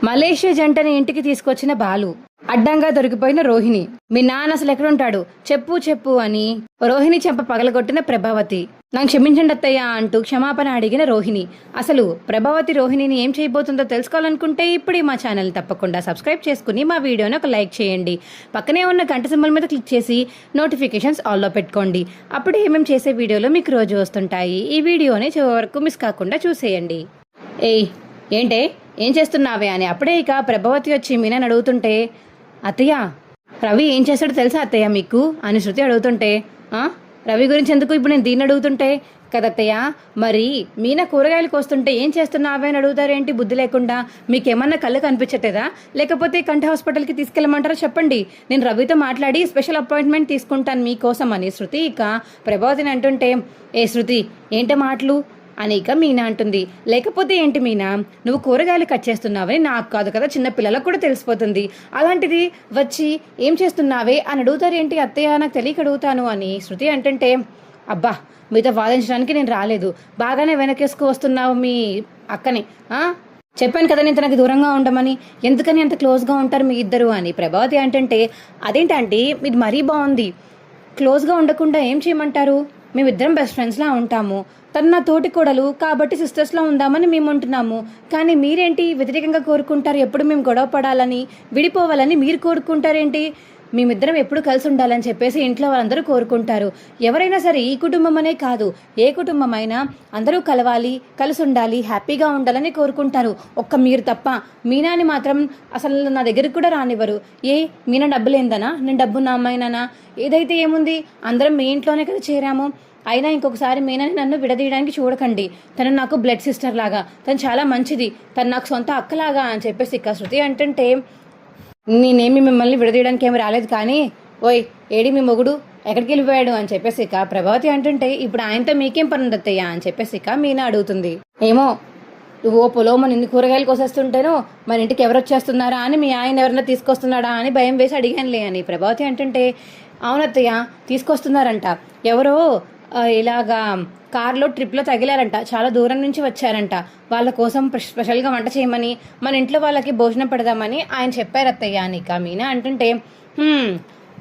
Malaysia జంటని ఇంటికి తీసుకొచ్చిన బాలు, అడ్డంగా దొరికిపోయిన రోహిణి. మీ నాన్న అసలు ఎక్కడుంటాడు చెప్పు చెప్పు అని రోహిణి చెంప పగలగొట్టిన ప్రభావతి. నాకు క్షమించండి అత్తయ్య అంటూ క్షమాపణ అడిగిన రోహిణి. అసలు ప్రభావతి రోహిణిని ఏం చేయబోతుందో తెలుసుకోవాలనుకుంటే ఇప్పుడే మా ఛానల్ తప్పకుండా సబ్స్క్రైబ్ చేసుకుని మా వీడియోని ఒక లైక్ చేయండి. పక్కనే ఉన్న గంట సింబల్ మీద క్లిక్ చేసి నోటిఫికేషన్స్ ఆల్లో పెట్టుకోండి. అప్పుడే మేము చేసే వీడియోలు మీకు రోజు వస్తుంటాయి. ఈ వీడియోని చివరి వరకు మిస్ కాకుండా చూసేయండి. ఏంటే ఏం చేస్తున్నావే అని అప్పుడే ఇక ప్రభావతి వచ్చి మీనాని అడుగుతుంటే, అత్తయ్య రవి ఏం చేస్తాడో తెలుసా అత్తయ్య మీకు అని శృతి అడుగుతుంటే, రవి గురించి ఎందుకు ఇప్పుడు నేను దీన్ని అడుగుతుంటే కదత్తయ్య, మరి మీనా కూరగాయలకు వస్తుంటే ఏం చేస్తున్నావే అని అడుగుతారేంటి బుద్ధి లేకుండా? మీకేమన్నా కళ్ళు కనిపించట్లేదా? లేకపోతే కంటి హాస్పిటల్కి తీసుకెళ్ళమంటారా చెప్పండి, నేను రవితో మాట్లాడి స్పెషల్ అపాయింట్మెంట్ తీసుకుంటాను మీకోసం అని శృతి ఇక ప్రభావతిని అంటుంటే, ఏ శృతి ఏంటి మాటలు అని ఇక మీనా అంటుంది. లేకపోతే ఏంటి మీనా, నువ్వు కూరగాయలు కట్ చేస్తున్నావని నాకు కాదు కదా చిన్న పిల్లలకు కూడా తెలిసిపోతుంది. అలాంటిది వచ్చి ఏం చేస్తున్నావే అని అడుగుతారేంటి అత్తయ్య, నాకు తెలియక అడుగుతాను అని శృతి అంటుంటే, అబ్బా మీతో వాదించడానికి నేను రాలేదు, బాగానే వెనకేసుకు వస్తున్నావు మీ అక్కని. చెప్పాను కదా నేను తనకి దూరంగా ఉండమని, ఎందుకని అంత క్లోజ్గా ఉంటారు మీ ఇద్దరు అని ప్రభావతి అంటుంటే, అదేంటంటే ఇది మరీ బాగుంది, క్లోజ్గా ఉండకుండా ఏం చేయమంటారు, మేమిద్దరం బెస్ట్ ఫ్రెండ్స్లా ఉంటాము, తను నా తోటి కోడలు కాబట్టి సిస్టర్స్లో ఉందామని మేము ఉంటున్నాము. కానీ మీరేంటి వ్యతిరేకంగా కోరుకుంటారు, ఎప్పుడు మేము గొడవ పడాలని విడిపోవాలని మీరు కోరుకుంటారేంటి? మేమిద్దరం ఎప్పుడు కలిసి ఉండాలని చెప్పేసి ఇంట్లో వాళ్ళందరూ కోరుకుంటారు. ఎవరైనా సరే ఈ కుటుంబం అనే కాదు, ఏ కుటుంబం అయినా అందరూ కలవాలి, కలిసి ఉండాలి, హ్యాపీగా ఉండాలని కోరుకుంటారు. ఒక్క మీరు తప్ప. మీనాని మాత్రం అసలు నా దగ్గరికి కూడా రానివ్వరు. మీనా డబ్బులేందనా, నేను డబ్బు నా అమ్మాయినానా, ఏదైతే ఏముంది అందరం మీ ఇంట్లోనే కదా చేరాము. అయినా ఇంకొకసారి మీనని నన్ను విడదీయడానికి చూడకండి, తను నాకు బ్లడ్ సిస్టర్ లాగా, తను చాలా మంచిది, తను నాకు సొంత అక్కలాగా అని చెప్పేసి ఇక శృతి అంటుంటే, నేనేమి మిమ్మల్ని విడదీయడానికి ఏమి రాలేదు, కానీ ఓయ్ ఏడి మీ మొగుడు ఎక్కడికి వెళ్ళిపోయాడు అని చెప్పేసి ఇక ప్రభావతి అంటుంటే, ఇప్పుడు ఆయనతో మీకేం పని ఉండత్తయ్యా అని చెప్పేసి ఇక మీనా అడుగుతుంది. ఏమో ఓ పొలం నిన్ను కూరగాయలు కోసేస్తుంటేనో మన ఇంటికి ఎవరు వచ్చేస్తున్నారా అని మీ ఆయన ఎవరన్నా తీసుకొస్తున్నాడా అని భయం వేసి అడిగానులే అని ప్రభావతి అంటుంటే, అవునత్తయ్య తీసుకొస్తున్నారంట, ఎవరో ఇలాగా కార్లో ట్రిప్లో తగిలారంట, చాలా దూరం నుంచి వచ్చారంట, వాళ్ళ కోసం స్పెషల్గా వంట చేయమని మన ఇంట్లో వాళ్ళకి భోజనం పెడదామని ఆయన చెప్పారు అత్తయ్య అని ఇక మీనా అంటుంటే,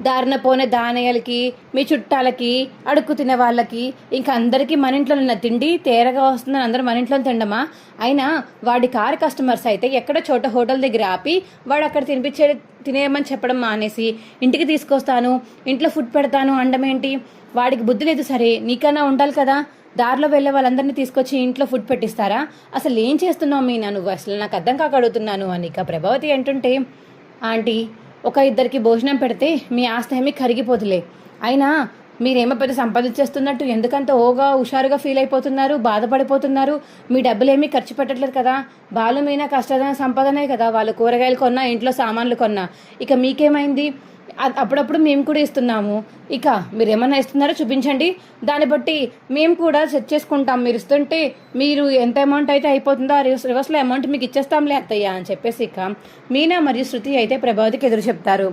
దారిన పోనే దానయ్యలకి, మీ చుట్టాలకి, అడుక్కు తినే వాళ్ళకి, ఇంకా అందరికీ మన ఇంట్లో ఉన్న తిండి తేరగా వస్తుందని అందరూ మన ఇంట్లో తినడమా? అయినా వాడి కారు కస్టమర్స్ అయితే ఎక్కడో చోట హోటల్ దగ్గర ఆపి వాడు అక్కడ తినేయమని చెప్పడం మానేసి ఇంటికి తీసుకొస్తాను, ఇంట్లో ఫుడ్ పెడతాను అండమేంటి? వాడికి బుద్ధి లేదు, సరే నీకన్నా ఉండాలి కదా, దారిలో వెళ్ళే వాళ్ళందరినీ తీసుకొచ్చి ఇంట్లో ఫుడ్ పెట్టిస్తారా? అసలు ఏం చేస్తున్నావు మీనా నువ్వు, అసలు నాకు అర్థం కాక అడుగుతున్నాను అని ఇక ప్రభావతి అంటుంటే, ఆంటీ ఒక ఇద్దరికి భోజనం పెడితే మీ ఆస్తి ఏమీ కరిగిపోతులే, అయినా మీరేమో పెద్ద సంపాదించేస్తున్నట్టు ఎందుకంత హుషారుగా ఫీల్ అయిపోతున్నారు, బాధపడిపోతున్నారు? మీ డబ్బులేమీ ఖర్చు పెట్టట్లేదు కదా, బాలు మీనా కష్టమైన సంపాదనే కదా, వాళ్ళు కూరగాయలు కొన్నా, ఇంట్లో సామాన్లు కొన్నా, ఇక మీకేమైంది? అప్పుడప్పుడు మేము కూడా ఇస్తున్నాము, ఇక మీరు ఏమన్నా ఇస్తున్నారో చూపించండి, దాన్ని బట్టి మేము కూడా సెట్ చేసుకుంటాం, మీరు ఇస్తుంటే మీరు ఎంత అమౌంట్ అయితే అయిపోతుందో ఆ రివర్స్లో అమౌంట్ మీకు ఇచ్చేస్తాంలే అత్తయ్య అని చెప్పేసి ఇక మీనా మరియు శృతి అయితే ప్రభావతికి ఎదురు చెప్తారు.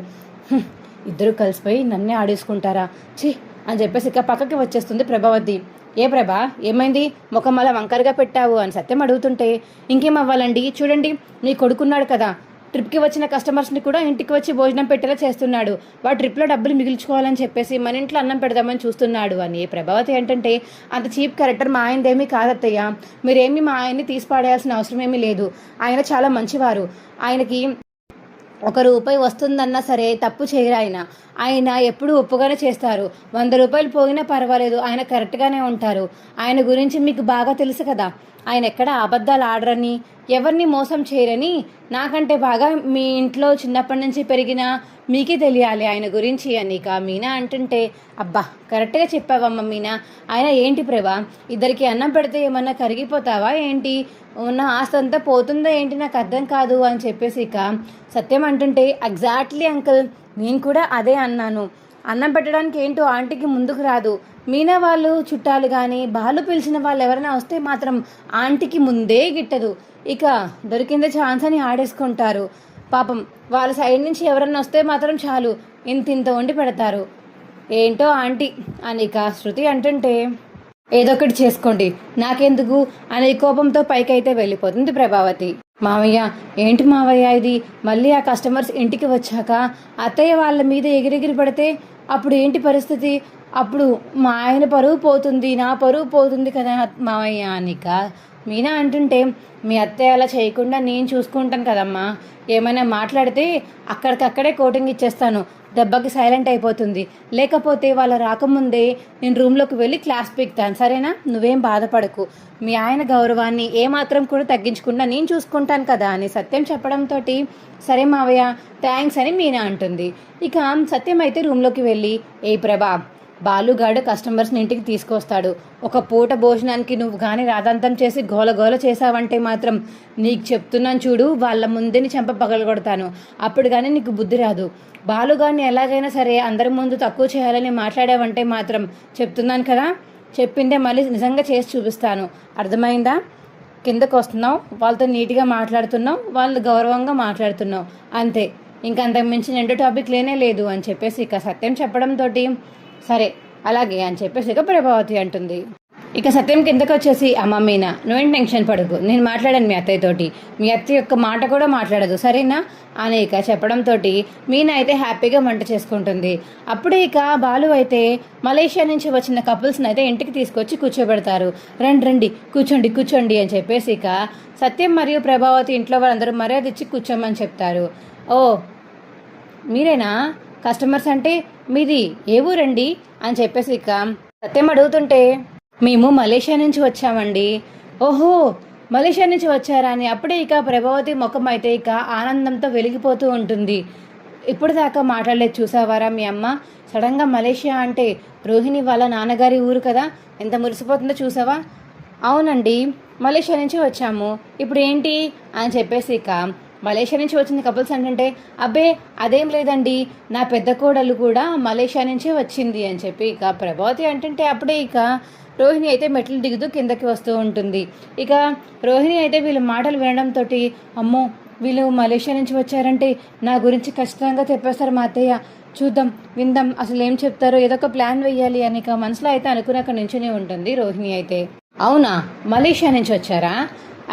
ఇద్దరు కలిసిపోయి నన్నే ఆడేసుకుంటారా ఛీ అని చెప్పేసి ఇక పక్కకి వచ్చేస్తుంది ప్రభావతి. ఏ ప్రభా ఏమైంది, ముఖం అలా వంకరగా పెట్టావు అని సత్యం అడుగుతుంటే, ఇంకేం అవ్వాలండి, చూడండి మీ కొడుకున్నాడు కదా, ట్రిప్కి వచ్చిన కస్టమర్స్ని కూడా ఇంటికి వచ్చి భోజనం పెట్టేలా చేస్తున్నాడు, వాడు ట్రిప్లో డబ్బులు మిగిల్చుకోవాలని చెప్పేసి మన ఇంట్లో అన్నం పెడదామని చూస్తున్నాడు అని ప్రభావతి ఏంటంటే, అంత చీప్ క్యారెక్టర్ మా ఆయనదేమీ కాదత్తయ్య, మీరేమీ మా ఆయన్ని తీసి పాడేయాల్సిన అవసరం ఏమీ లేదు, ఆయన చాలా మంచివారు, ఆయనకి ₹1 వస్తుందన్నా సరే తప్పు చేయరు, ఆయన ఎప్పుడు ఒప్పుగానే చేస్తారు, ₹100 పోయినా పర్వాలేదు, ఆయన కరెక్ట్గానే ఉంటారు, ఆయన గురించి మీకు బాగా తెలుసు కదా, ఆయన ఎక్కడ అబద్ధాలు ఆడరని, ఎవరిని మోసం చేయరని నాకంటే బాగా మీ ఇంట్లో చిన్నప్పటి నుంచి పెరిగిన మీకే తెలియాలి ఆయన గురించి అని ఇక మీనా అంటుంటే, అబ్బా కరెక్ట్గా చెప్పావమ్మ మీనా, ఆయన ఏంటి ప్రభా, ఇద్దరికి అన్నం పెడితే ఏమన్నా కరిగిపోతావా ఏంటి, ఉన్న ఆస్తి అంతా పోతుందా ఏంటి, నాకు అర్థం కాదు అని చెప్పేసి ఇక సత్యం అంటుంటే, ఎగ్జాక్ట్లీ అంకుల్ నేను కూడా అదే అన్నాను, అన్నం పెట్టడానికి ఏంటో ఆంటీకి ముందుకు రాదు, మీనా వాళ్ళు చుట్టాలు కానీ బాలు పిలిచిన వాళ్ళు ఎవరైనా వస్తే మాత్రం ఆంటీకి ముందే గిట్టదు, ఇక దొరికిందే ఛాన్స్ అని ఆడేసుకుంటారు, పాపం వాళ్ళ సైడ్ నుంచి ఎవరన్నా వస్తే మాత్రం చాలు ఇంత వండి పెడతారు, ఏంటో ఆంటీ అని ఇక శృతి అంటుంటే, ఏదో ఒకటి చేసుకోండి నాకెందుకు అనే కోపంతో పైకైతే వెళ్ళిపోతుంది ప్రభావతి. మావయ్య, ఏంటి మావయ్య ఇది? మళ్ళీ ఆ కస్టమర్స్ ఇంటికి వచ్చాక అత్తయ్య వాళ్ళ మీద ఎగిరెగిరి పడితే అప్పుడు ఏంటి పరిస్థితి? అప్పుడు మా ఆయన పరువు పోతుంది, నా పరువు పోతుంది కదా మావయ్య అనిక మీనా అంటుంటే, మీ అత్తయ్య అలా చేయకుండా నేను చూసుకుంటాను కదమ్మా. ఏమైనా మాట్లాడితే అక్కడికక్కడే కోటింగ్ ఇచ్చేస్తాను, దెబ్బకి సైలెంట్ అయిపోతుంది. లేకపోతే వాళ్ళు రాకముందే నేను రూమ్లోకి వెళ్ళి క్లాస్ పీకుతాను, సరేనా? నువ్వేం బాధపడకు. మీ ఆయన గౌరవాన్ని ఏమాత్రం కూడా తగ్గించకుండా నేను చూసుకుంటాను కదా అని సత్యం చెప్పడంతో, సరే మావయ్య థ్యాంక్స్ అని మీనా అంటుంది. ఇక సత్యం అయితే రూమ్లోకి వెళ్ళి, ఏ ప్రభా, బాలుగాడు కస్టమర్స్ని ఇంటికి తీసుకొస్తాడు. ఒక పూట భోజనానికి నువ్వు కానీ రాదంతం చేసి గోల చేసావంటే మాత్రం నీకు చెప్తున్నాను చూడు, వాళ్ళ ముందుని చెంప పగలగొడతాను. అప్పుడు కానీ నీకు బుద్ధి రాదు. బాలుగాడిని ఎలాగైనా సరే అందరి ముందు తక్కువ చేయాలని మాట్లాడావంటే మాత్రం చెప్తున్నాను కదా, చెప్పిందే మళ్ళీ నిజంగా చేసి చూపిస్తాను. అర్థమైందా? కిందకు వస్తున్నావు, వాళ్ళతో నీట్గా మాట్లాడుతున్నావు, వాళ్ళు గౌరవంగా మాట్లాడుతున్నావు, అంతే. ఇంకంతకు మించి రెండు టాపిక్ లేనే లేదు అని చెప్పేసి ఇక సత్యం చెప్పడంతో, సరే అలాగే అని చెప్పేసి ఇక ప్రభావతి అంటుంది. ఇక సత్యం కిందకు వచ్చేసి, అమ్మ మీనా, నువ్వేం టెన్షన్ పడకు, నేను మాట్లాడాను మీ అత్తయ్యతోటి, మీ అత్తయ్య యొక్క మాట కూడా మాట్లాడదు, సరేనా అని ఇక చెప్పడంతో మీనా అయితే హ్యాపీగా వంట చేసుకుంటుంది. అప్పుడే ఇక బాలు అయితే మలేషియా నుంచి వచ్చిన కపుల్స్ని అయితే ఇంటికి తీసుకొచ్చి కూర్చోబెడతారు. రండి కూర్చోండి అని చెప్పేసి ఇక సత్యం మరియు ప్రభావతి ఇంట్లో వాళ్ళందరూ మర్యాద ఇచ్చి కూర్చోమని చెప్తారు. ఓ మీరేనా కస్టమర్స్ అంటే, మీది ఏ ఊరండి అని చెప్పేసి ఇక సత్యం అడుగుతుంటే, మేము మలేషియా నుంచి వచ్చామండి. ఓహో, మలేషియా నుంచి వచ్చారా అని అప్పుడే ఇక ప్రభావతి ముఖం అయితే ఇక ఆనందంతో వెలిగిపోతూ ఉంటుంది. ఇప్పుడు దాకా మాట్లాడలేదు చూసావారా మీ అమ్మ, సడన్గా మలేషియా అంటే రోహిణి వాళ్ళ నాన్నగారి ఊరు కదా, ఎంత మురిసిపోతుందో చూసావా? అవునండి, మలేషియా నుంచి వచ్చాము, ఇప్పుడు ఏంటి అని చెప్పేసి ఇక మలేషియా నుంచి వచ్చింది కపుల్స్ అంటే, అబ్బే అదేం లేదండి, నా పెద్ద కోడలు కూడా మలేషియా నుంచే వచ్చింది అని చెప్పి ఇక ప్రభావతి అంటుంటే, అప్పుడే ఇక రోహిణి అయితే మెట్లు దిగుతూ కిందకి వస్తూ ఉంటుంది. ఇక రోహిణి అయితే వీళ్ళ మాటలు వినడంతో, అమ్మో వీళ్ళు మలేషియా నుంచి వచ్చారంటే నా గురించి ఖచ్చితంగా చెప్పేస్తారు మా అత్తయ్య, చూద్దాం విందాం అసలు ఏం చెప్తారో, ఏదో ఒక ప్లాన్ వేయాలి అని ఇక మనసులో అయితే అనుకున్నాక నుంచునే ఉంటుంది రోహిణి అయితే. అవునా, మలేషియా నుంచి వచ్చారా?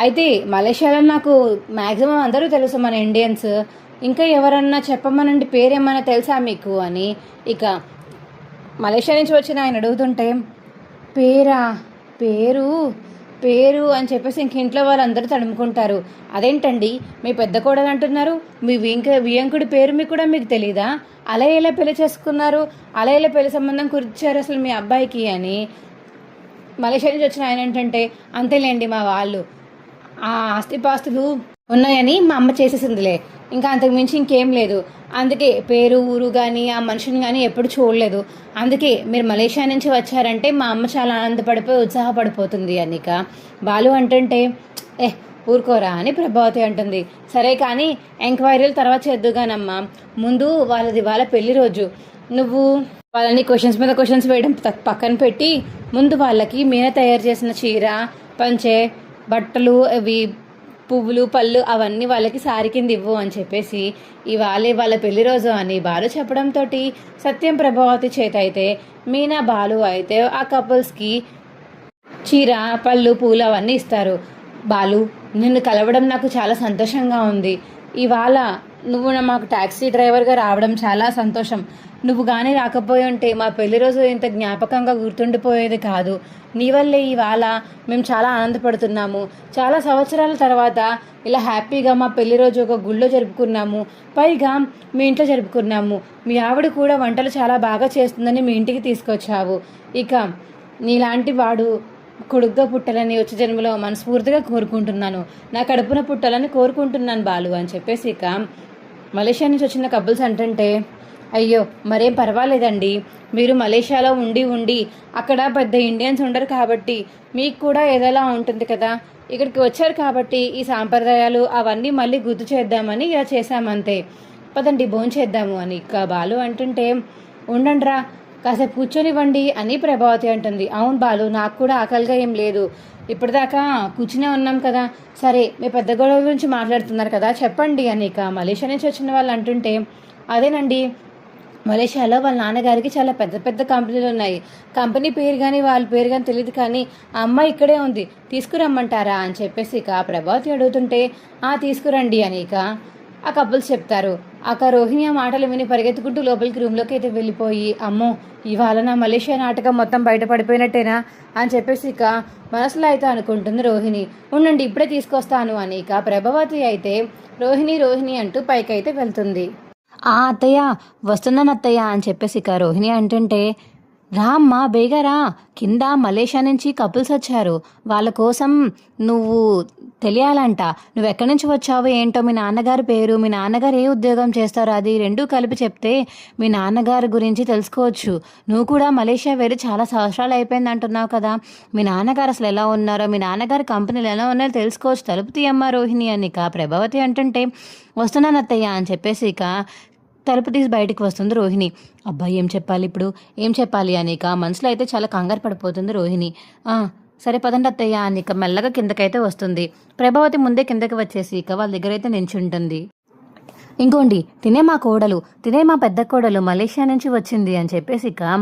అయితే మలేషియాలో నాకు మ్యాక్సిమం అందరూ తెలుసు మన ఇండియన్స్, ఇంకా ఎవరన్నా చెప్పమనండి, పేరేమన్నా తెలుసా మీకు అని ఇక మలేషియా నుంచి వచ్చిన ఆయన అడుగుతుంటే, పేరు అని చెప్పేసి ఇంక ఇంట్లో వాళ్ళందరూ తడుముకుంటారు. అదేంటండి మీ పెద్ద కోడలు అంటున్నారు, మీ వియంకుడి పేరు కూడా మీకు తెలీదా? అలా ఎలా పెళ్లి చేసుకున్నారు, అలా ఎలా పెళ్లి సంబంధం కురిచారు అసలు మీ అబ్బాయికి అని మలేషియా నుంచి వచ్చిన ఆయన ఏంటంటే, అంతేలేండి మా వాళ్ళు ఆ ఆస్తిపాస్తులు ఉన్నాయని మా అమ్మ చేసేసిందిలే, ఇంకా అంతకు మించి ఇంకేం లేదు, అందుకే పేరు ఊరు కానీ ఆ మనిషిని కానీ ఎప్పుడు చూడలేదు, అందుకే మీరు మలేషియా నుంచి వచ్చారంటే మా అమ్మ చాలా ఆనందపడిపోయి ఉత్సాహపడిపోతుంది అనిక బాలు అంటుంటే, ఊరుకోరా అని ప్రభావతి అంటుంది. సరే కానీ ఎంక్వైరీలు తర్వాత చేద్దుగానమ్మా, ముందు వాళ్ళ పెళ్లి రోజు నువ్వు వాళ్ళని క్వశ్చన్స్ మీద క్వశ్చన్స్ వేయడం పక్కన పెట్టి ముందు వాళ్ళకి మీన తయారు చేసిన చీర, పంచె, బట్టలు, అవి పువ్వులు, పళ్ళు అవన్నీ వాళ్ళకి సారి కింద ఇవ్వు అని చెప్పేసి ఇవాళే వాళ్ళ పెళ్లి రోజు అని బాలు చెప్పడంతో సత్యం ప్రభావతి చేత అయితే మీనా బాలు అయితే ఆ కపుల్స్కి చీర, పళ్ళు, పూలు అవన్నీ ఇస్తారు. బాలు, నిన్ను కలవడం నాకు చాలా సంతోషంగా ఉంది. ఇవాళ నువ్వు మాకు ట్యాక్సీ డ్రైవర్గా రావడం చాలా సంతోషం. నువ్వు కానీ రాకపోయి ఉంటే మా పెళ్లి రోజు ఇంత జ్ఞాపకంగా గుర్తుండిపోయేది కాదు. నీ వల్లే ఇవాళ మేము చాలా ఆనందపడుతున్నాము. చాలా సంవత్సరాల తర్వాత ఇలా హ్యాపీగా మా పెళ్లి రోజు ఒక గుళ్ళో జరుపుకున్నాము, పైగా మీ ఇంట్లో జరుపుకున్నాము. మీ ఆవిడ కూడా వంటలు చాలా బాగా చేస్తుందని మీ ఇంటికి తీసుకొచ్చావు. ఇక నీలాంటి వాడు కొడుగ్గా పుట్టాలని వచ్చే జన్మలో మనస్ఫూర్తిగా కోరుకుంటున్నాను, నా కడుపున పుట్టాలని కోరుకుంటున్నాను బాలు అని చెప్పేసి ఇక మలేషియా నుంచి వచ్చిన కపుల్స్ అంటుంటే, అయ్యో మరేం పర్వాలేదండి, మీరు మలేషియాలో ఉండి అక్కడ పెద్ద ఇండియన్స్ ఉండరు కాబట్టి మీకు కూడా ఏదోలా ఉంటుంది కదా, ఇక్కడికి వచ్చారు కాబట్టి ఈ సాంప్రదాయాలు అవన్నీ మళ్ళీ గుర్తు చేద్దామని ఇలా చేశామంతే, పదండి భోంచేద్దాము అని ఇక బాలు అంటుంటే, ఉండండిరా కాసేపు కూర్చొనివ్వండి అని ప్రభావతి అంటుంది. అవును బాలు, నాకు కూడా ఆకలిగా ఏం లేదు, ఇప్పటిదాకా కూర్చునే ఉన్నాం కదా. సరే మీ పెద్ద గొడవ గురించి మాట్లాడుతున్నారు కదా, చెప్పండి అని ఇక మలేషియా నుంచి వచ్చిన వాళ్ళు అంటుంటే, అదేనండి మలేషియాలో వాళ్ళ నాన్నగారికి చాలా పెద్ద పెద్ద కంపెనీలు ఉన్నాయి. కంపెనీ పేరు కానీ వాళ్ళ పేరు కానీ తెలియదు, కానీ ఆ అమ్మాయి ఇక్కడే ఉంది, తీసుకురమ్మంటారా అని చెప్పేసి ఇక ప్రభావతి అడుగుతుంటే తీసుకురండి అని ఇక ఆ కపుల్స్ చెప్తారు. రోహిణి ఆ మాటలు విని పరిగెత్తుకుంటూ లోపలికి రూమ్లోకి అయితే వెళ్ళిపోయి, అమ్మో ఇవాళ నా మలేషియా నాటకం మొత్తం బయటపడిపోయినట్టేనా అని చెప్పేసి ఇక మనసులో అయితే అనుకుంటుంది రోహిణి. ఉండండి ఇప్పుడే తీసుకొస్తాను అని ఇక ప్రభావతి అయితే రోహిణి రోహిణి అంటూ పైకైతే వెళ్తుంది. అత్తయ్య వస్తున్నాను అత్తయ్య అని చెప్పేసి ఇక రోహిణి అంటుంటే, రా అమ్మా బేగా రా, కింద మలేషియా నుంచి కపుల్స్ వచ్చారు, వాళ్ళ కోసం నువ్వు తెలియాలంట, నువ్వు ఎక్కడి నుంచి వచ్చావో ఏంటో, మీ నాన్నగారి పేరు, మీ నాన్నగారు ఏ ఉద్యోగం చేస్తారో అది రెండూ కలిపి చెప్తే మీ నాన్నగారి గురించి తెలుసుకోవచ్చు. నువ్వు కూడా మలేషియా వెళ్ళి చాలా సంవత్సరాలు అయిపోయింది అంటున్నావు కదా, మీ నాన్నగారు అసలు ఎలా ఉన్నారో, మీ నాన్నగారి కంపెనీలు ఎలా ఉన్నారో తెలుసుకోవచ్చు, తలుపు తీయమ్మా రోహిణి అని ఇక ప్రభావతి అంటుంటే, వస్తున్నాను అత్తయ్య అని చెప్పేసి ఇక తలుపు తీసి బయటికి వస్తుంది రోహిణి. అబ్బాయి ఏం చెప్పాలి ఇప్పుడు, ఏం చెప్పాలి అని ఇక మనసులో అయితే చాలా కంగారు పడిపోతుంది రోహిణి. సరే పదండి అత్తయ్య అని ఇక మెల్లగా కిందకైతే వస్తుంది. ప్రభావతి ముందే కిందకి వచ్చేసి ఇక వాళ్ళ దగ్గర అయితే నించుంటుంది. ఇంకోండి తినే మా కోడలు, తినే మా పెద్ద కోడలు మలేషియా నుంచి వచ్చింది అని చెప్పేసి ఇక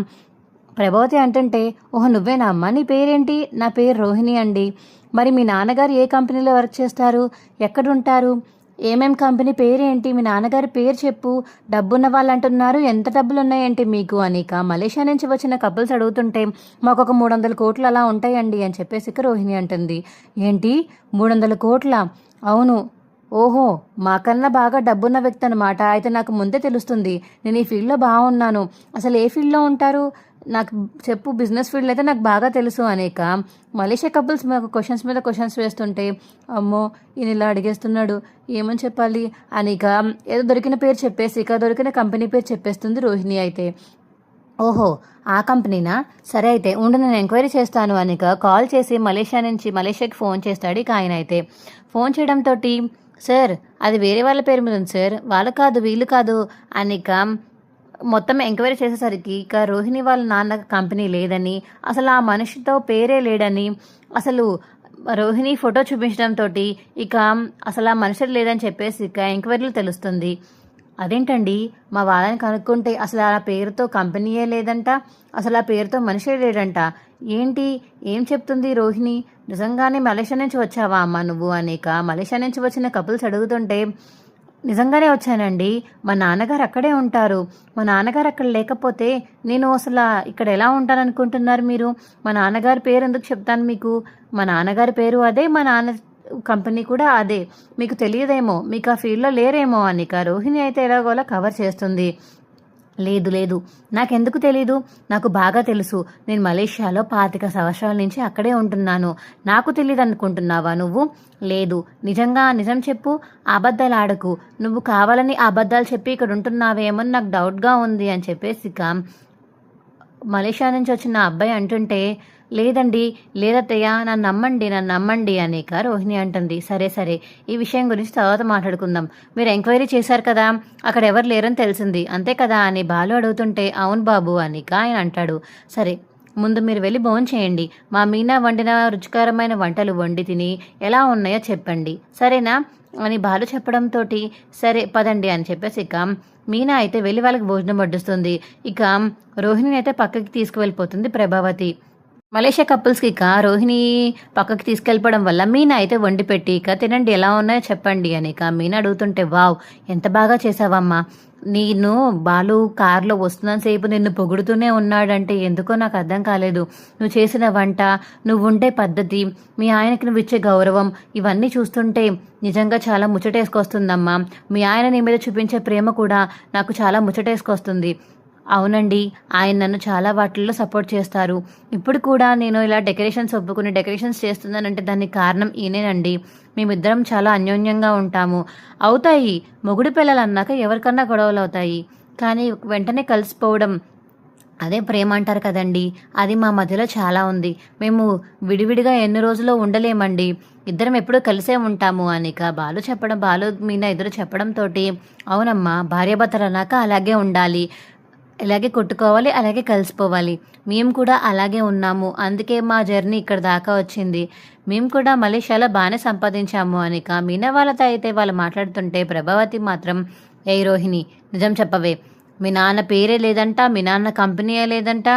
ప్రభావతి అంటుంటే, ఓహో నువ్వేనా అమ్మా, నీ పేరేంటి? నా పేరు రోహిణి అండి. మరి మీ నాన్నగారు ఏ కంపెనీలో వర్క్ చేస్తారు, ఎక్కడుంటారు, ఏమేం కంపెనీ పేరేంటి, మీ నాన్నగారి పేరు చెప్పు, డబ్బున్న వాళ్ళు అంటున్నారు, ఎంత డబ్బులు ఉన్నాయంటే మీకు అని ఇక మలేషియా నుంచి వచ్చిన కపుల్స్ అడుగుతుంటే, మాకు ఒక 300 కోట్లు అలా ఉంటాయండి అని చెప్పేసి ఇక రోహిణి అంటుంది. ఏంటి 300 కోట్ల? అవును. ఓహో మాకన్నా బాగా డబ్బున్న వ్యక్తి అనమాట, అయితే నాకు ముందే తెలుస్తుంది, నేను ఈ ఫీల్డ్లో బాగున్నాను. అసలు ఏ ఫీల్డ్లో ఉంటారు నాకు చెప్పు, బిజినెస్ ఫీల్డ్ అయితే నాకు బాగా తెలుసు అనేక మలేషియా కపుల్స్ మాకు క్వశ్చన్స్ మీద క్వశ్చన్స్ వేస్తుంటే, అమ్మో ఈయన ఇలా అడిగేస్తున్నాడు, ఏమని చెప్పాలి అనేక ఏదో దొరికిన పేరు చెప్పేసి ఇక దొరికిన కంపెనీ పేరు చెప్పేస్తుంది రోహిణి అయితే. ఓహో ఆ కంపెనీనా, సరే అయితే ఉండు నేను ఎంక్వైరీ చేస్తాను అని కాల్ చేసి మలేషియాకి ఫోన్ చేస్తాడు ఇక ఆయన అయితే. ఫోన్ చేయడంతో, సార్ అది వేరే వాళ్ళ పేరు మీద ఉంది సార్, వాళ్ళు కాదు వీళ్ళు కాదు అని మొత్తం ఎంక్వైరీ చేసేసరికి ఇక రోహిణి వాళ్ళ నాన్న కంపెనీ లేదని, అసలు ఆ మనిషితో పేరే లేడని, అసలు రోహిణి ఫోటో చూపించడంతో ఇక అసలు ఆ మనిషి లేదని చెప్పేసి ఇక ఎంక్వైరీలో తెలుస్తుంది. అదేంటండి మా వాళ్ళని కనుక్కుంటే అసలు ఆ పేరుతో కంపెనీయే లేదంట, అసలు ఆ పేరుతో మనిషే లేడంట, ఏంటి ఏం చెప్తుంది రోహిణి, నిజంగానే మలేషియా నుంచి వచ్చావా అమ్మ నువ్వు అనేక మలేషియా నుంచి వచ్చిన కపుల్స్ అడుగుతుంటే, నిజంగానే వచ్చానండి, మా నాన్నగారు అక్కడే ఉంటారు, మా నాన్నగారు అక్కడ లేకపోతే నేను అసలు ఇక్కడ ఎలా ఉంటాననుకుంటున్నారు మీరు, మా నాన్నగారి పేరు ఎందుకు చెప్తాను మీకు, మా నాన్నగారి పేరు అదే, మా నాన్న కంపెనీ కూడా అదే, మీకు తెలియదేమో, మీకు ఆ ఫీల్డ్లో లేరేమో అని రోహిణి అయితే ఎలాగోలా కవర్ చేస్తుంది. లేదు లేదు నాకెందుకు తెలీదు, నాకు బాగా తెలుసు, నేను మలేషియాలో 25 సంవత్సరాల నుంచి అక్కడే ఉంటున్నాను, నాకు తెలియదు అనుకుంటున్నావా నువ్వు, లేదు నిజంగా నిజం చెప్పు, అబద్ధాలు ఆడకు, నువ్వు కావాలని అబద్ధాలు చెప్పి ఇక్కడ ఉంటున్నావేమో నాకు డౌట్గా ఉంది అని చెప్పేసి మలేషియా నుంచి వచ్చిన అబ్బాయి అంటుంటే, లేదండి లేదత్తయ్య నన్ను నమ్మండి అనేక రోహిణి అంటుంది. సరే సరే ఈ విషయం గురించి తర్వాత మాట్లాడుకుందాం, మీరు ఎంక్వైరీ చేశారు కదా, అక్కడ ఎవరు లేరని తెలిసింది అంతే కదా అని బాలు అడుగుతుంటే, అవును బాబు అనిక ఆయన అంటాడు. సరే ముందు మీరు వెళ్ళి భోజనం చేయండి, మా మీనా వండిన రుచికరమైన వంటలు వండి తిని ఎలా ఉన్నాయో చెప్పండి సరేనా అని బాలు చెప్పడంతో, సరే పదండి అని చెప్పేసి ఇక మీనా అయితే వెళ్ళి వాళ్ళకి భోజనం వడ్డిస్తుంది. ఇక రోహిణిని అయితే పక్కకి తీసుకువెళ్ళిపోతుంది ప్రభావతి. మలేషియా కపుల్స్కి ఇక రోహిణి పక్కకి తీసుకెళ్ళిపోవడం వల్ల మీనా అయితే వండి పెట్టి ఇక తినండి ఎలా ఉన్నాయో చెప్పండి అని ఇక మీనా అడుగుతుంటే, వావ్ ఎంత బాగా చేసావమ్మా, నేను బాలు కారులో వస్తున్నంతసేపు నిన్ను పొగుడుతూనే ఉన్నాడంటే ఎందుకో నాకు అర్థం కాలేదు, నువ్వు చేసిన వంట, నువ్వు ఉండే పద్ధతి, మీ ఆయనకి నువ్వు ఇచ్చే గౌరవం, ఇవన్నీ చూస్తుంటే నిజంగా చాలా ముచ్చటేసుకొస్తుందమ్మా, మీ ఆయన నీ మీద చూపించే ప్రేమ కూడా నాకు చాలా ముచ్చటేసుకొస్తుంది. అవునండి ఆయన నన్ను చాలా వాటిల్లో సపోర్ట్ చేస్తారు, ఇప్పుడు కూడా నేను ఇలా డెకరేషన్స్ చేస్తున్నానంటే దానికి కారణం ఈయనేనండి, మేమిద్దరం చాలా అన్యోన్యంగా ఉంటాము. అవుతాయి మొగుడు పిల్లలు అన్నాక ఎవరికన్నా గొడవలు అవుతాయి, కానీ వెంటనే కలిసిపోవడం అదే ప్రేమ అంటారు కదండి, అది మా మధ్యలో చాలా ఉంది, మేము విడివిడిగా ఎన్ని రోజుల్లో ఉండలేమండి, ఇద్దరం ఎప్పుడూ కలిసే ఉంటాము అని బాలు మీనా ఇద్దరు చెప్పడంతో, అవునమ్మా భార్యాభర్తలు అన్నాక అలాగే ఉండాలి, ఇలాగే కొట్టుకోవాలి, అలాగే కలిసిపోవాలి, మేము కూడా అలాగే ఉన్నాము, అందుకే మా జర్నీ ఇక్కడ దాకా వచ్చింది, మేము కూడా మలేషియాలో బాగానే సంపాదించాము అని మీనా వాళ్ళతో అయితే వాళ్ళు మాట్లాడుతుంటే ప్రభావతి మాత్రం, ఏ రోహిణి నిజం చెప్పవే, మీ నాన్న పేరే లేదంట, మీ నాన్న కంపెనీయే లేదంట.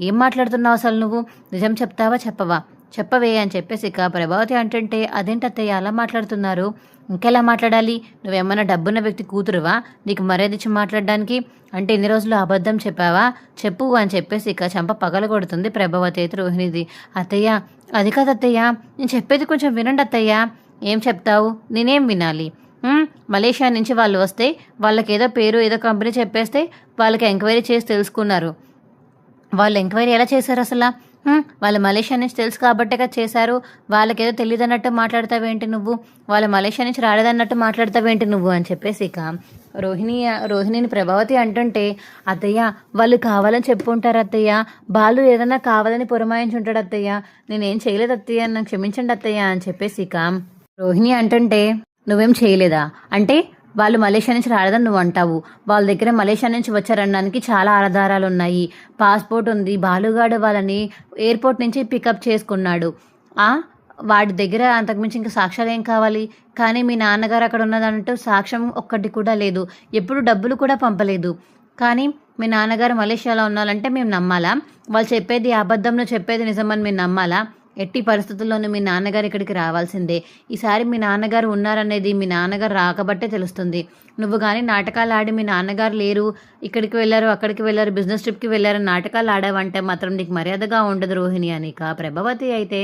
ఏం మాట్లాడుతున్నావు అసలు నువ్వు? నిజం చెప్తావా చెప్పవా? చెప్పవే అని చెప్పేసి ఇక ప్రభావతి అంటుంటే, అదేంటత్తయ్య అలా మాట్లాడుతున్నారు? ఇంకెలా మాట్లాడాలి? నువ్వేమన్నా డబ్బున్న వ్యక్తి కూతురువా? నీకు మర్యాద ఇచ్చి మాట్లాడడానికి? అంటే ఇన్ని రోజులు అబద్ధం చెప్పావా? చెప్పు అని చెప్పేసి ఇక చంప పగలగొడుతుంది ప్రభావతి అయితే రోహిణిది. అత్తయ్య అది కాదు అత్తయ్య, నేను చెప్పేది కొంచెం వినండి అత్తయ్య. ఏం చెప్తావు? నేనేం వినాలి? మలేషియా నుంచి వాళ్ళు వస్తే వాళ్ళకేదో పేరు ఏదో కంపెనీ చెప్పేస్తే వాళ్ళకి ఎంక్వైరీ చేసి తెలుసుకున్నారు. వాళ్ళు ఎంక్వైరీ ఎలా చేశారు అసలు? వాళ్ళు మలేషియా నుంచి తెలుసు కాబట్టే కదా చేశారు. వాళ్ళకేదో తెలియదు అన్నట్టు మాట్లాడతావేంటి నువ్వు? వాళ్ళు మలేషియా నుంచి రాలేదన్నట్టు మాట్లాడతావేంటి నువ్వు అని చెప్పేసి ఇక రోహిణిని ప్రభావతి అంటుంటే, అత్తయ్య వాళ్ళు కావాలని చెప్పుంటారు అత్తయ్య, బాలు ఏదన్నా కావాలని పురమాయించుంటాడు అత్తయ్య, నేనేం చేయలేదు అత్తయ్య, నన్ను క్షమించండి అత్తయ్య అని చెప్పేసి ఇక రోహిణి అంటుంటే, నువ్వేం చేయలేదా అంటే వాళ్ళు మలేషియా నుంచి రాలేదని నువ్వు అంటావు. వాళ్ళ దగ్గర మలేషియా నుంచి వచ్చారనడానికి చాలా ఆధారాలు ఉన్నాయి. పాస్పోర్ట్ ఉంది. బాలుగాడు వాళ్ళని ఎయిర్పోర్ట్ నుంచి పికప్ చేసుకున్నాడు. వాడి దగ్గర అంతకుమించి ఇంకా సాక్ష్యాలు ఏం కావాలి? కానీ మీ నాన్నగారు అక్కడ ఉన్నదంటూ సాక్ష్యం ఒక్కటి కూడా లేదు. ఎప్పుడు డబ్బులు కూడా పంపలేదు. కానీ మీ నాన్నగారు మలేషియాలో ఉన్నారంటే మేము నమ్మాలా? వాళ్ళు చెప్పేది అబద్ధంలో చెప్పేది నిజమని మేము నమ్మాలా? ఎట్టి పరిస్థితుల్లోనూ మీ నాన్నగారు ఇక్కడికి రావాల్సిందే. ఈసారి మీ నాన్నగారు ఉన్నారనేది మీ నాన్నగారు రాకబట్టే తెలుస్తుంది. నువ్వు కానీ నాటకాలు ఆడి మీ నాన్నగారు లేరు, ఇక్కడికి వెళ్ళారు, అక్కడికి వెళ్ళారు, బిజినెస్ ట్రిప్కి వెళ్ళారు, నాటకాలు ఆడావంటే మాత్రం నీకు మర్యాదగా ఉండదు రోహిణి అని ప్రభావతి అయితే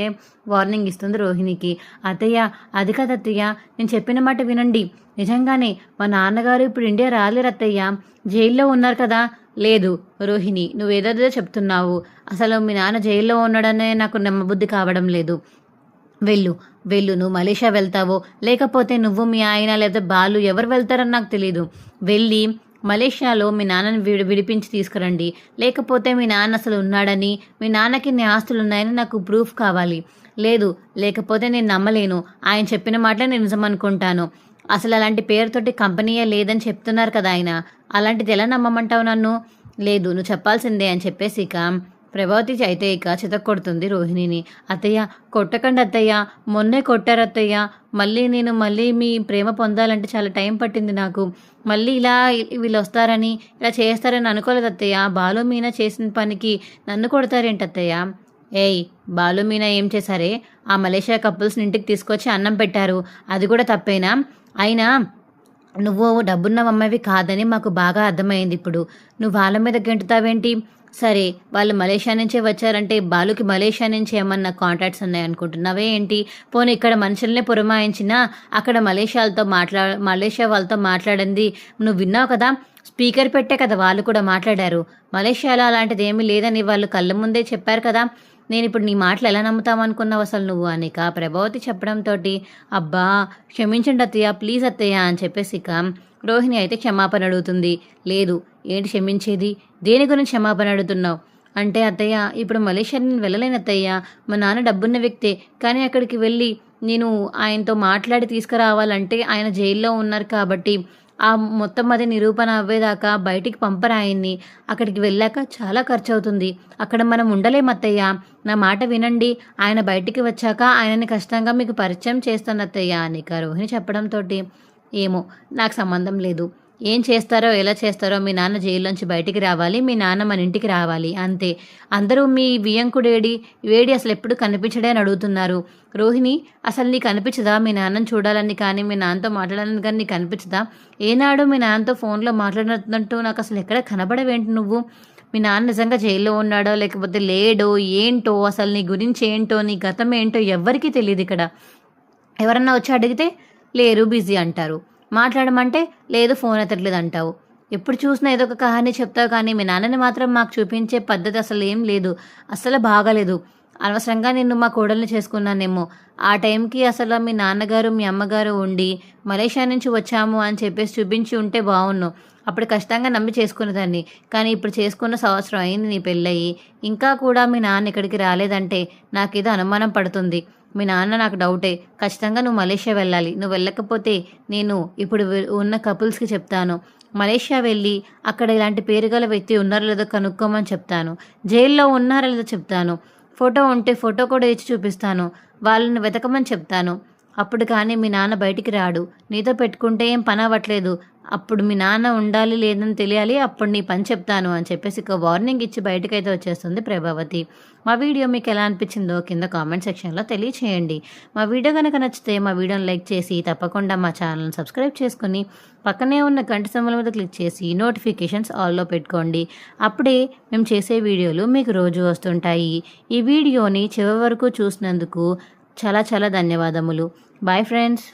వార్నింగ్ ఇస్తుంది రోహిణికి. అత్తయ్య అది కాదు అత్తయ్య, నేను చెప్పిన మాట వినండి. నిజంగానే మా నాన్నగారు ఇప్పుడు ఇండియా రాలేరు అత్తయ్య, జైల్లో ఉన్నారు కదా. లేదు రోహిణి, నువ్వేదేదో చెప్తున్నావు. అసలు మీ నాన్న జైల్లో ఉన్నాడనే నాకు నమ్మబుద్ధి కావడం లేదు. వెళ్ళు నువ్వు మలేషియా వెళ్తావో లేకపోతే నువ్వు మీ ఆయన లేదా బాలు ఎవరు వెళ్తారని నాకు తెలీదు. వెళ్ళి మలేషియాలో మీ నాన్నని విడిపించి తీసుకురండి. లేకపోతే మీ నాన్న అసలు ఉన్నాడని, మీ నాన్నకి ఇన్ని ఆస్తులు ఉన్నాయని నాకు ప్రూఫ్ కావాలి. లేకపోతే నేను నమ్మలేను. ఆయన చెప్పిన మాటలే నేను నిజం అనుకుంటాను. అసలు అలాంటి పేరుతోటి కంపెనీయే లేదని చెప్తున్నారు కదా ఆయన, అలాంటిది ఎలా నమ్మమంటావు నన్ను? లేదు నువ్వు చెప్పాల్సిందే అని చెప్పేసి ఇక ప్రభావతి అయితే ఇక చితక్కొడుతుంది రోహిణిని. అత్తయ్య కొట్టకండి అత్తయ్య, మొన్నే కొట్టారు అత్తయ్య, మళ్ళీ మీ ప్రేమ పొందాలంటే చాలా టైం పట్టింది నాకు. మళ్ళీ వీళ్ళు వస్తారని ఇలా చేస్తారని అనుకోలేదు అత్తయ్య. బాలు మీనా చేసిన పనికి నన్ను కొడతారేంటి అత్తయ్య? ఏయ్ బాలు మీనా ఏం చేశారే? ఆ మలేషియా కపుల్స్ని ఇంటికి తీసుకొచ్చి అన్నం పెట్టారు, అది కూడా తప్పేనా? అయినా నువ్వు డబ్బున్న అమ్మాయివి కాదని మాకు బాగా అర్థమైంది. ఇప్పుడు నువ్వు వాళ్ళ మీద గెంటుతావేంటి? సరే వాళ్ళు మలేషియా నుంచే వచ్చారంటే బాలుకి మలేషియా నుంచి ఏమన్నా కాంటాక్ట్స్ ఉన్నాయనుకుంటున్నావే ఏంటి? పోనీ ఇక్కడ మనుషుల్నే పురమాయించినా అక్కడ మలేషియా వాళ్ళతో మాట్లాడింది నువ్వు విన్నావు కదా. స్పీకర్ పెట్టే కదా వాళ్ళు కూడా మాట్లాడారు. మలేషియాలో అలాంటిది ఏమీ లేదని వాళ్ళు కళ్ళ ముందే చెప్పారు కదా. నేను ఇప్పుడు నీ మాటలు ఎలా నమ్ముతామనుకున్నావు అసలు నువ్వు అని ప్రభావతి చెప్పడంతో, అబ్బా క్షమించండి అత్తయ్య, ప్లీజ్ అత్తయ్య అని చెప్పేసి రోహిణి అయితే క్షమాపణ అడుగుతుంది. లేదు ఏంటి క్షమించేది? దేని గురించి క్షమాపణ అడుగుతున్నావు అంటే, అత్తయ్య ఇప్పుడు మలేషియా నేను వెళ్ళలేను అత్తయ్య, మా నాన్న డబ్బున్న వ్యక్తే, కానీ అక్కడికి వెళ్ళి నేను ఆయనతో మాట్లాడి తీసుకురావాలంటే ఆయన జైల్లో ఉన్నారు కాబట్టి ఆ మొత్తం అది నిరూపణ అవ్వేదాకా బయటికి పంపరు ఆయన్ని. అక్కడికి వెళ్ళాక చాలా ఖర్చు అవుతుంది, అక్కడ మనం ఉండలేం అత్తయ్య, నా మాట వినండి, ఆయన బయటికి వచ్చాక ఆయనని కష్టంగా మీకు పరిచయం చేస్తాను అత్తయ్య అని రోహిణి చెప్పడంతో, ఏమో నాకు సంబంధం లేదు, ఏం చేస్తారో ఎలా చేస్తారో మీ నాన్న జైల్లోంచి బయటికి రావాలి, మీ నాన్న మన ఇంటికి రావాలి అంతే. అందరూ మీ వేడి అసలు ఎప్పుడు కనిపించడే అని అడుగుతున్నారు. రోహిణి అసలు నీకు అనిపించదా మీ నాన్నని చూడాలని కానీ మీ నాన్నతో మాట్లాడాలని కానీ నీకు అనిపించదా? ఏనాడు మీ నాన్నతో ఫోన్లో మాట్లాడినట్టు నాకు అసలు ఎక్కడ కనబడవేంటి నువ్వు? మీ నాన్న నిజంగా జైల్లో ఉన్నాడో లేకపోతే లేడో ఏంటో, అసలు నీ గురించి ఏంటో, నీ గతం ఏంటో ఎవ్వరికీ తెలియదు. ఇక్కడ ఎవరన్నా వచ్చి అడిగితే లేరు బిజీ అంటారు, మాట్లాడమంటే లేదు ఫోన్ ఎత్తట్లేదు అంటావు. ఎప్పుడు చూసినా ఏదో ఒక కహాని చెప్తావు, కానీ మీ నాన్నని మాత్రం మాకు చూపించే పద్ధతి అసలు ఏం లేదు, అసలు బాగాలేదు. అనవసరంగా నిన్ను మా కోడల్ని చేసుకున్నానేమో. ఆ టైంకి అసలు మీ నాన్నగారు మీ అమ్మగారు ఉండి మలేషియా నుంచి వచ్చాము అని చెప్పేసి చూపించి ఉంటే బాగున్నావు, అప్పుడు కష్టంగా నమ్మి చేసుకునేదాన్ని. కానీ ఇప్పుడు చేసుకున్న సంవత్సరం అయింది నీ పెళ్ళయి, ఇంకా కూడా మీ నాన్న ఇక్కడికి రాలేదంటే నాకేదో అనుమానం పడుతుంది. మీ నాన్న నాకు డౌటే, ఖచ్చితంగా నువ్వు మలేషియా వెళ్ళాలి. నువ్వు వెళ్ళకపోతే నేను ఇప్పుడు ఉన్న కపుల్స్కి చెప్తాను, మలేషియా వెళ్ళి అక్కడ ఇలాంటి పేరు గల వ్యక్తి ఉన్నారో లేదో కనుక్కోమని చెప్తాను, జైల్లో ఉన్నారో లేదో చెప్తాను, ఫోటో ఉంటే ఫోటో కూడా ఇచ్చి చూపిస్తాను, వాళ్ళని వెతకమని చెప్తాను. అప్పుడు కానీ మీ నాన్న బయటికి రాడు. నీతో పెట్టుకుంటే ఏం పని అవ్వట్లేదు. అప్పుడు మీ నాన్న ఉండాలి లేదని తెలియాలి. అప్పుడు నీ పని చెప్తాను అని చెప్పేసి ఒక వార్నింగ్ ఇచ్చి బయటకైతే వచ్చేస్తుంది ప్రభావతి. మా వీడియో మీకు ఎలా అనిపించిందో కింద కామెంట్ సెక్షన్లో తెలియచేయండి. మా వీడియో కనుక నచ్చితే మా వీడియోని లైక్ చేసి తప్పకుండా మా ఛానల్ని సబ్స్క్రైబ్ చేసుకుని పక్కనే ఉన్న గంట సింబల్ మీద క్లిక్ చేసి నోటిఫికేషన్స్ ఆల్లో పెట్టుకోండి. అప్పుడే మేము చేసే వీడియోలు మీకు రోజు వస్తుంటాయి. ఈ వీడియోని చివరి వరకు చూసినందుకు చాలా చాలా ధన్యవాదములు. Bye friends.